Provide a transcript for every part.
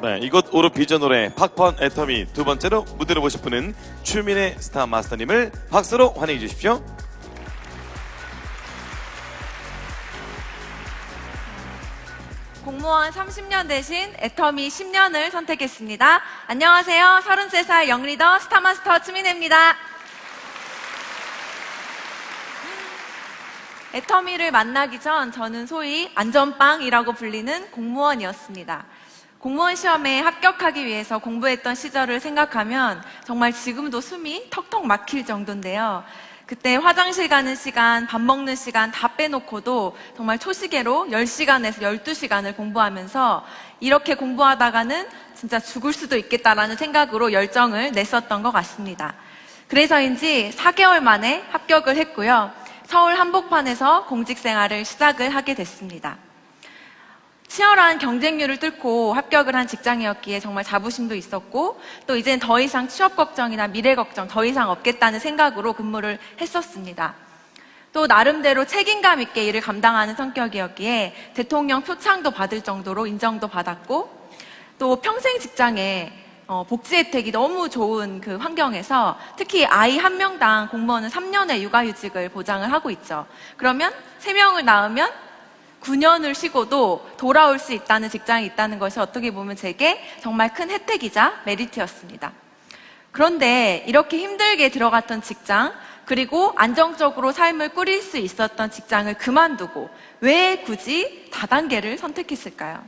네, 이곳 오르비전 노래 팍펀 애터미 두 번째로 무대로 모실 분은 추민의 스타 마스터님을 박수로 환영해 주십시오. 공무원 30년 대신 애터미 10년을 선택했습니다. 안녕하세요. 33살 영리더 스타마스터 추민혜입니다. 애터미를 만나기 전 저는 소위 안전빵이라고 불리는 공무원이었습니다. 공무원 시험에 합격하기 위해서 공부했던 시절을 생각하면 정말 지금도 숨이 턱턱 막힐 정도인데요. 그때 화장실 가는 시간, 밥 먹는 시간 다 빼놓고도 정말 초시계로 10시간에서 12시간을 공부하면서 이렇게 공부하다가는 진짜 죽을 수도 있겠다라는 생각으로 열정을 냈었던 것 같습니다. 그래서인지 4개월 만에 합격을 했고요. 서울 한복판에서 공직 생활을 시작을 하게 됐습니다. 치열한 경쟁률을 뚫고 합격을 한 직장이었기에 정말 자부심도 있었고 또 이젠 더 이상 취업 걱정이나 미래 걱정 더 이상 없겠다는 생각으로 근무를 했었습니다. 또 나름대로 책임감 있게 일을 감당하는 성격이었기에 대통령 표창도 받을 정도로 인정도 받았고 또 평생 직장에 복지 혜택이 너무 좋은 그 환경에서 특히 아이 한 명당 공무원은 3년의 육아휴직을 보장을 하고 있죠. 그러면 3명을 낳으면 9년을 쉬고도 돌아올 수 있다는 직장이 있다는 것이 어떻게 보면 제게 정말 큰 혜택이자 메리트였습니다. 그런데 이렇게 힘들게 들어갔던 직장, 그리고 안정적으로 삶을 꾸릴 수 있었던 직장을 그만두고 왜 굳이 다단계를 선택했을까요?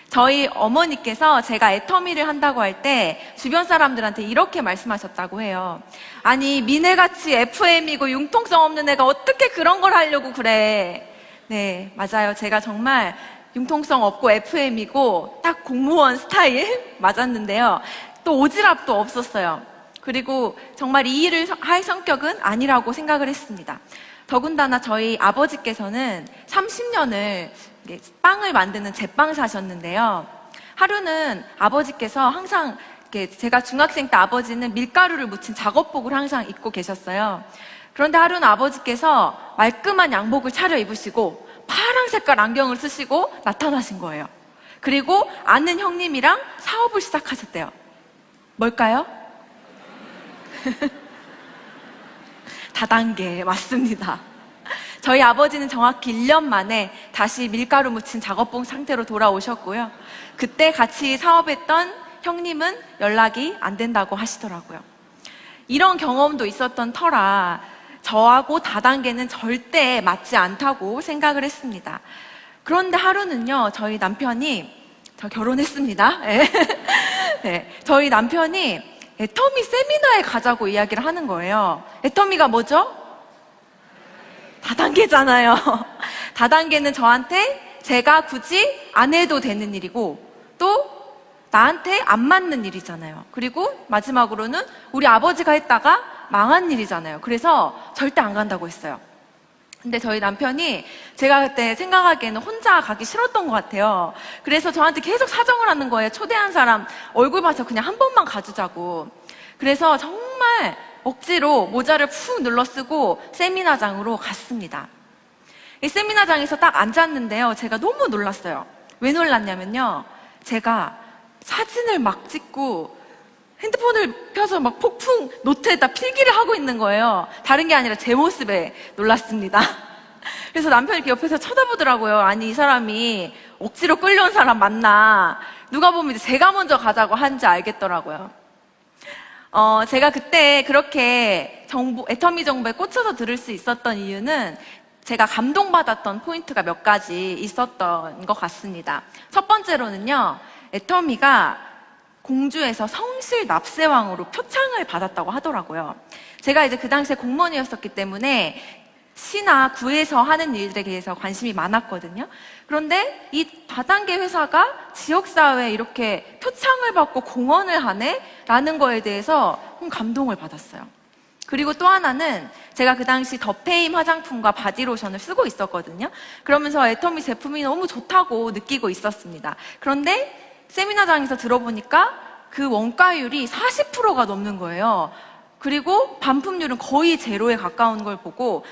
저희 어머니께서 제가 애터미를 한다고 할 때 주변 사람들한테 이렇게 말씀하셨다고 해요. 아니, 미네같이 FM이고 융통성 없는 애가 어떻게 그런 걸 하려고 그래. 네, 맞아요. 제가 정말 융통성 없고 FM이고 딱 공무원 스타일 맞았는데요. 또 오지랖도 없었어요. 그리고 정말 이 일을 할 성격은 아니라고 생각을 했습니다. 더군다나 저희 아버지께서는 30년을 빵을 만드는 제빵사셨는데요. 하루는 아버지께서 항상 제가 중학생 때 아버지는 밀가루를 묻힌 작업복을 항상 입고 계셨어요. 그런데 하루는 아버지께서 말끔한 양복을 차려입으시고 파란 색깔 안경을 쓰시고 나타나신 거예요. 그리고 아는 형님이랑 사업을 시작하셨대요. 뭘까요? 다단계 맞습니다. 저희 아버지는 정확히 1년 만에 다시 밀가루 묻힌 작업복 상태로 돌아오셨고요. 그때 같이 사업했던 형님은 연락이 안 된다고 하시더라고요. 이런 경험도 있었던 터라 저하고 다단계는 절대 맞지 않다고 생각을 했습니다. 그런데 하루는요, 저희 남편이, 저 결혼했습니다. 네, 저희 남편이 애터미 세미나에 가자고 이야기를 하는 거예요. 애터미가 뭐죠? 다단계잖아요. 다단계는 저한테 제가 굳이 안 해도 되는 일이고 또 나한테 안 맞는 일이잖아요. 그리고 마지막으로는 우리 아버지가 했다가 망한 일이잖아요. 그래서 절대 안 간다고 했어요. 근데 저희 남편이 제가 그때 생각하기에는 혼자 가기 싫었던 것 같아요. 그래서 저한테 계속 사정을 하는 거예요. 초대한 사람 얼굴 봐서 그냥 한 번만 가주자고. 그래서 정말 억지로 모자를 푹 눌러 쓰고 세미나장으로 갔습니다. 이 세미나장에서 딱 앉았는데요. 제가 너무 놀랐어요. 왜 놀랐냐면요. 제가 사진을 막 찍고 핸드폰을 펴서 막 폭풍 노트에다 필기를 하고 있는 거예요. 다른 게 아니라 제 모습에 놀랐습니다. 그래서 남편이 이렇게 옆에서 쳐다보더라고요. 아니, 이 사람이 억지로 끌려온 사람 맞나. 누가 보면 이제 제가 먼저 가자고 한지 알겠더라고요. 제가 그때 그렇게 애터미 정보에 꽂혀서 들을 수 있었던 이유는 제가 감동받았던 포인트가 몇 가지 있었던 것 같습니다. 첫 번째로는요, 애터미가 공주에서 성실 납세왕으로 표창을 받았다고 하더라고요. 제가 이제 그 당시에 공무원이었었기 때문에 시나 구에서 하는 일들에 대해서 관심이 많았거든요. 그런데 이 다단계 회사가 지역사회에 이렇게 표창을 받고 공헌을 하네? 라는 거에 대해서 감동을 받았어요. 그리고 또 하나는 제가 그 당시 더페임 화장품과 바디로션을 쓰고 있었거든요. 그러면서 애터미 제품이 너무 좋다고 느끼고 있었습니다. 그런데 세미나장에서 들어보니까 그 원가율이 40%가 넘는 거예요. 그리고 반품률은 거의 제로에 가까운 걸 보고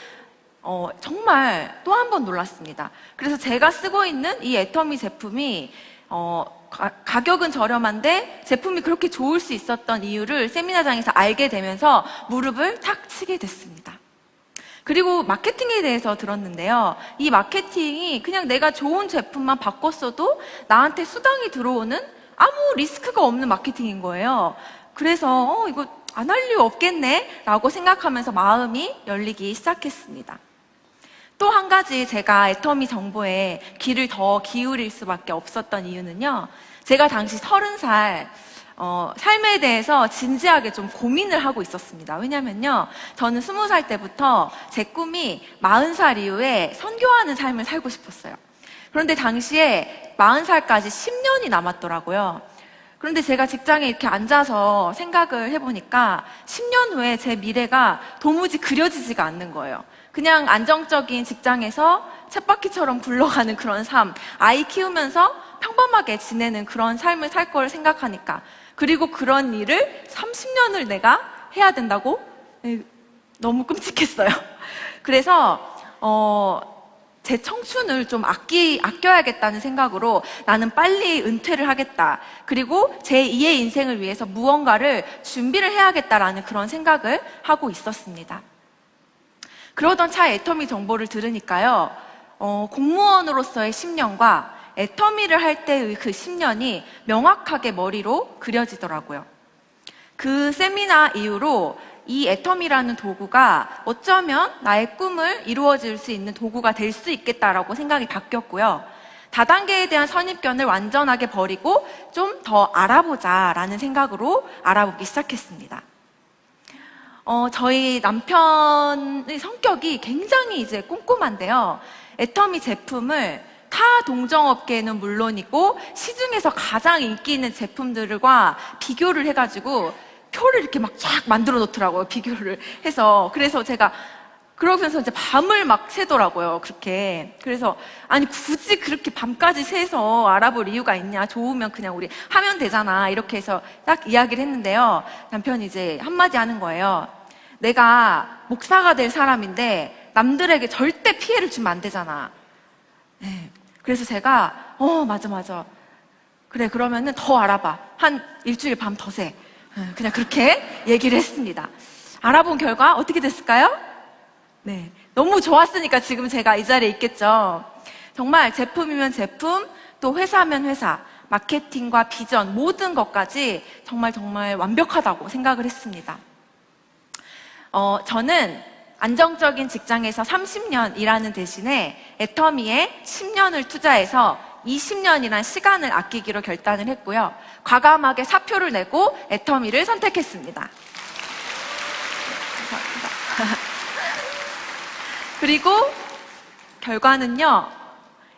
정말 또 한 번 놀랐습니다. 그래서 제가 쓰고 있는 이 애터미 제품이 가격은 저렴한데 제품이 그렇게 좋을 수 있었던 이유를 세미나장에서 알게 되면서 무릎을 탁 치게 됐습니다. 그리고 마케팅에 대해서 들었는데요. 이 마케팅이 그냥 내가 좋은 제품만 바꿨어도 나한테 수당이 들어오는 아무 리스크가 없는 마케팅인 거예요. 그래서 이거 안 할 이유 없겠네 라고 생각하면서 마음이 열리기 시작했습니다. 또 한 가지 제가 애터미 정보에 귀를 더 기울일 수밖에 없었던 이유는요. 제가 당시 30살 삶에 대해서 진지하게 좀 고민을 하고 있었습니다. 왜냐면요. 저는 20살 때부터 제 꿈이 40살 이후에 선교하는 삶을 살고 싶었어요. 그런데 당시에 40살까지 10년이 남았더라고요. 그런데 제가 직장에 이렇게 앉아서 생각을 해보니까 10년 후에 제 미래가 도무지 그려지지가 않는 거예요. 그냥 안정적인 직장에서 쳇바퀴처럼 굴러가는 그런 삶, 아이 키우면서 평범하게 지내는 그런 삶을 살 걸 생각하니까, 그리고 그런 일을 30년을 내가 해야 된다고? 너무 끔찍했어요. 그래서 제 청춘을 좀 아껴야겠다는 생각으로 나는 빨리 은퇴를 하겠다. 그리고 제 2의 인생을 위해서 무언가를 준비를 해야겠다라는 그런 생각을 하고 있었습니다. 그러던 차에 애터미 정보를 들으니까요. 공무원으로서의 10년과 애터미를 할 때의 그 10년이 명확하게 머리로 그려지더라고요. 그 세미나 이후로 이 애터미라는 도구가 어쩌면 나의 꿈을 이루어질 수 있는 도구가 될 수 있겠다라고 생각이 바뀌었고요. 다단계에 대한 선입견을 완전하게 버리고 좀 더 알아보자라는 생각으로 알아보기 시작했습니다. 저희 남편의 성격이 굉장히 이제 꼼꼼한데요. 애터미 제품을 타 동정업계는 물론이고 시중에서 가장 인기 있는 제품들과 비교를 해가지고 표를 이렇게 막 쫙 만들어 놓더라고요. 비교를 해서. 그래서 제가 그러면서 이제 밤을 막 새더라고요. 그렇게. 그래서 아니 굳이 그렇게 밤까지 새서 알아볼 이유가 있냐. 좋으면 그냥 우리 하면 되잖아. 이렇게 해서 딱 이야기를 했는데요. 남편이 이제 한마디 하는 거예요. 내가 목사가 될 사람인데 남들에게 절대 피해를 주면 안 되잖아. 네. 그래서 제가 맞아. 그래 그러면은 더 알아봐. 한 일주일 밤 더 새. 그냥 그렇게 얘기를 했습니다. 알아본 결과 어떻게 됐을까요? 네, 너무 좋았으니까 지금 제가 이 자리에 있겠죠. 정말 제품이면 제품, 또 회사면 회사, 마케팅과 비전 모든 것까지 정말 완벽하다고 생각을 했습니다. 저는 안정적인 직장에서 30년 일하는 대신에 애터미에 10년을 투자해서 20년이란 시간을 아끼기로 결단을 했고요. 과감하게 사표를 내고 애터미를 선택했습니다. 감사합니다. 그리고 결과는요.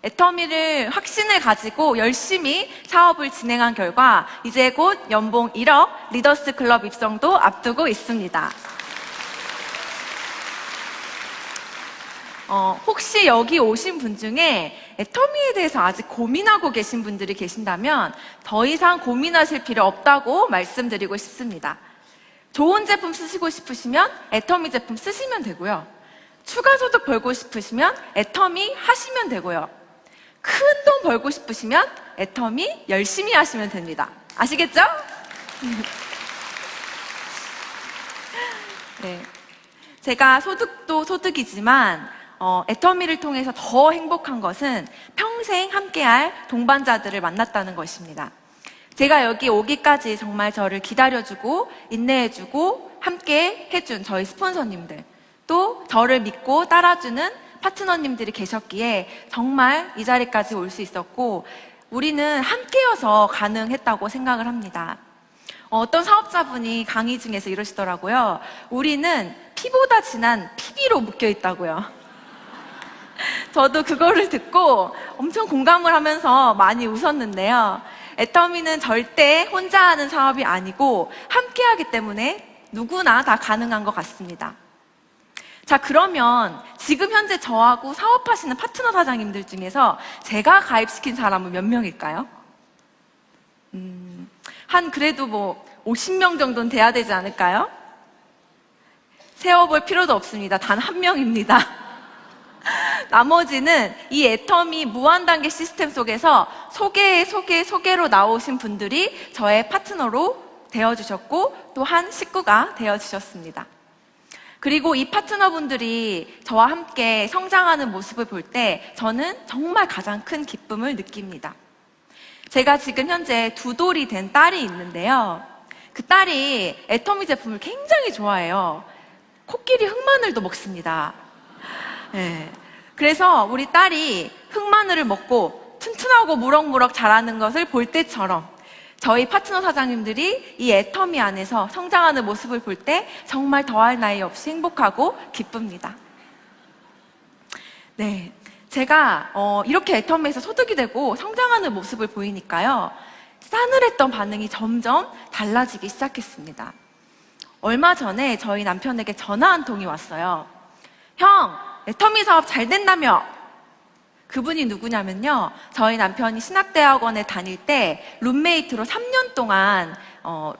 애터미를 확신을 가지고 열심히 사업을 진행한 결과 이제 곧 연봉 1억 리더스 클럽 입성도 앞두고 있습니다. 혹시 여기 오신 분 중에 애터미에 대해서 아직 고민하고 계신 분들이 계신다면 더 이상 고민하실 필요 없다고 말씀드리고 싶습니다. 좋은 제품 쓰시고 싶으시면 애터미 제품 쓰시면 되고요. 추가 소득 벌고 싶으시면 애터미 하시면 되고요. 큰 돈 벌고 싶으시면 애터미 열심히 하시면 됩니다. 아시겠죠? 네. 제가 소득도 소득이지만 애터미를 통해서 더 행복한 것은 평생 함께할 동반자들을 만났다는 것입니다. 제가 여기 오기까지 정말 저를 기다려주고 인내해주고 함께 해준 저희 스폰서님들, 또 저를 믿고 따라주는 파트너님들이 계셨기에 정말 이 자리까지 올 수 있었고 우리는 함께여서 가능했다고 생각을 합니다. 어떤 사업자분이 강의 중에서 이러시더라고요. 우리는 피보다 진한 PB로 묶여 있다고요. 저도 그거를 듣고 엄청 공감을 하면서 많이 웃었는데요. 애터미는 절대 혼자 하는 사업이 아니고 함께 하기 때문에 누구나 다 가능한 것 같습니다. 자, 그러면 지금 현재 저하고 사업하시는 파트너 사장님들 중에서 제가 가입시킨 사람은 몇 명일까요? 한 그래도 50명 정도는 돼야 되지 않을까요? 세어볼 필요도 없습니다. 단 한 명입니다. 나머지는 이 애터미 무한단계 시스템 속에서 소개로 나오신 분들이 저의 파트너로 되어주셨고 또 한 식구가 되어주셨습니다. 그리고 이 파트너분들이 저와 함께 성장하는 모습을 볼 때 저는 정말 가장 큰 기쁨을 느낍니다. 제가 지금 현재 두 돌이 된 딸이 있는데요. 그 딸이 애터미 제품을 굉장히 좋아해요. 코끼리 흑마늘도 먹습니다. 네. 그래서 우리 딸이 흑마늘을 먹고 튼튼하고 무럭무럭 자라는 것을 볼 때처럼 저희 파트너 사장님들이 이 애터미 안에서 성장하는 모습을 볼 때 정말 더할 나위 없이 행복하고 기쁩니다. 네, 제가 이렇게 애터미에서 소득이 되고 성장하는 모습을 보이니까요, 싸늘했던 반응이 점점 달라지기 시작했습니다. 얼마 전에 저희 남편에게 전화 한 통이 왔어요. 형, 애터미 사업 잘 된다며? 그분이 누구냐면요, 저희 남편이 신학대학원에 다닐 때 룸메이트로 3년 동안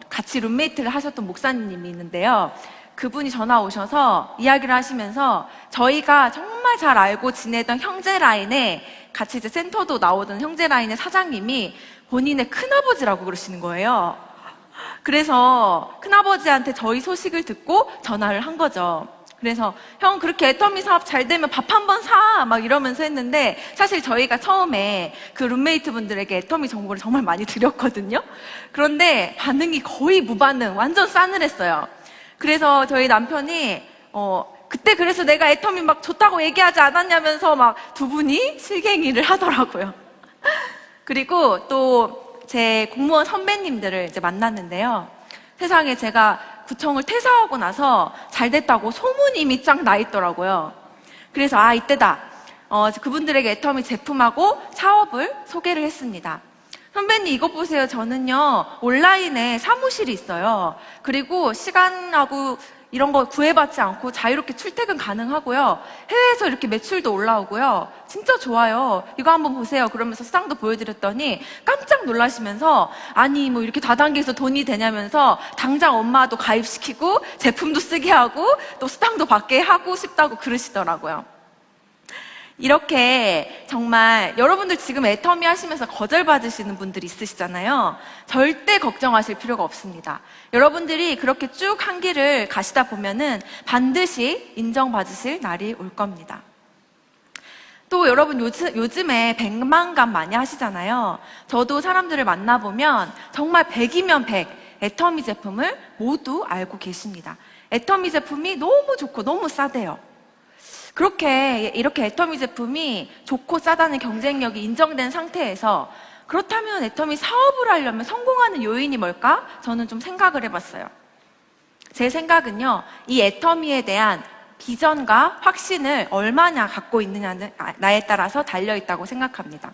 같이 룸메이트를 하셨던 목사님이 있는데요. 그분이 전화 오셔서 이야기를 하시면서 저희가 정말 잘 알고 지내던 형제 라인에 같이 이제 센터도 나오던 형제 라인의 사장님이 본인의 큰아버지라고 그러시는 거예요. 그래서 큰아버지한테 저희 소식을 듣고 전화를 한 거죠. 그래서 형 그렇게 애터미 사업 잘 되면 밥 한 번 사! 막 이러면서 했는데 사실 저희가 처음에 그 룸메이트 분들에게 애터미 정보를 정말 많이 드렸거든요. 그런데 반응이 거의 무반응, 완전 싸늘했어요. 그래서 저희 남편이 그때 그래서 내가 애터미 막 좋다고 얘기하지 않았냐면서 막 두 분이 실갱이를 하더라고요. 그리고 또 제 공무원 선배님들을 이제 만났는데요. 세상에 제가 구청을 퇴사하고 나서 잘 됐다고 소문이 이미 쫙 나 있더라고요. 그래서 이때다. 그분들에게 애터미 제품하고 사업을 소개를 했습니다. 선배님 이거 보세요. 저는요 온라인에 사무실이 있어요. 그리고 시간하고 이런 거 구애받지 않고 자유롭게 출퇴근 가능하고요. 해외에서 이렇게 매출도 올라오고요. 진짜 좋아요. 이거 한번 보세요. 그러면서 수당도 보여드렸더니 깜짝 놀라시면서 아니 뭐 이렇게 다단계에서 돈이 되냐면서 당장 엄마도 가입시키고 제품도 쓰게 하고 또 수당도 받게 하고 싶다고 그러시더라고요. 이렇게 정말 여러분들 지금 애터미 하시면서 거절받으시는 분들이 있으시잖아요. 절대 걱정하실 필요가 없습니다. 여러분들이 그렇게 쭉 한 길을 가시다 보면은 반드시 인정받으실 날이 올 겁니다. 또 여러분 요즘에 100만감 많이 하시잖아요. 저도 사람들을 만나보면 정말 100이면 100 애터미 제품을 모두 알고 계십니다. 애터미 제품이 너무 좋고 너무 싸대요. 그렇게 이렇게 애터미 제품이 좋고 싸다는 경쟁력이 인정된 상태에서 그렇다면 애터미 사업을 하려면 성공하는 요인이 뭘까? 저는 좀 생각을 해봤어요. 제 생각은요, 이 애터미에 대한 비전과 확신을 얼마나 갖고 있느냐는 나에 따라서 달려있다고 생각합니다.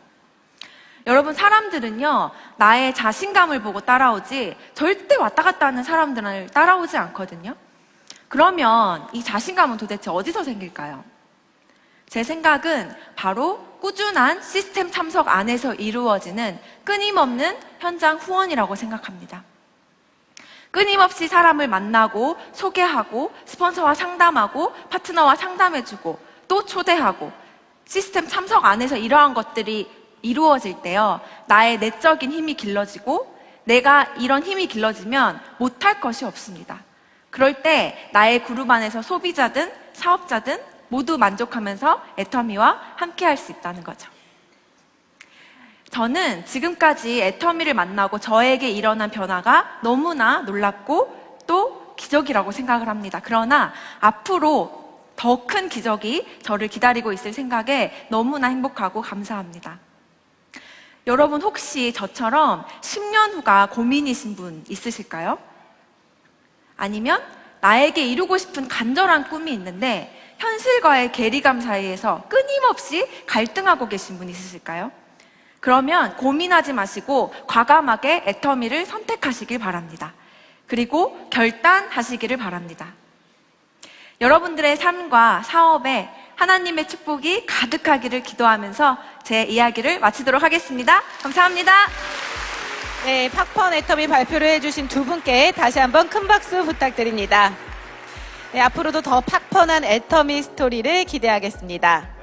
여러분 사람들은요, 나의 자신감을 보고 따라오지 절대 왔다 갔다 하는 사람들을 따라오지 않거든요. 그러면 이 자신감은 도대체 어디서 생길까요? 제 생각은 바로 꾸준한 시스템 참석 안에서 이루어지는 끊임없는 현장 후원이라고 생각합니다. 끊임없이 사람을 만나고 소개하고 스폰서와 상담하고 파트너와 상담해주고 또 초대하고 시스템 참석 안에서 이러한 것들이 이루어질 때요, 나의 내적인 힘이 길러지고 내가 이런 힘이 길러지면 못할 것이 없습니다. 그럴 때 나의 그룹 안에서 소비자든 사업자든 모두 만족하면서 애터미와 함께 할 수 있다는 거죠. 저는 지금까지 애터미를 만나고 저에게 일어난 변화가 너무나 놀랍고 또 기적이라고 생각을 합니다. 그러나 앞으로 더 큰 기적이 저를 기다리고 있을 생각에 너무나 행복하고 감사합니다. 여러분 혹시 저처럼 10년 후가 고민이신 분 있으실까요? 아니면 나에게 이루고 싶은 간절한 꿈이 있는데 현실과의 괴리감 사이에서 끊임없이 갈등하고 계신 분 있으실까요? 그러면 고민하지 마시고 과감하게 애터미를 선택하시길 바랍니다. 그리고 결단하시기를 바랍니다. 여러분들의 삶과 사업에 하나님의 축복이 가득하기를 기도하면서 제 이야기를 마치도록 하겠습니다. 감사합니다. 네, 팍펀 애터미 발표를 해주신 두 분께 다시 한번 큰 박수 부탁드립니다. 네, 앞으로도 더 팍펀한 애터미 스토리를 기대하겠습니다.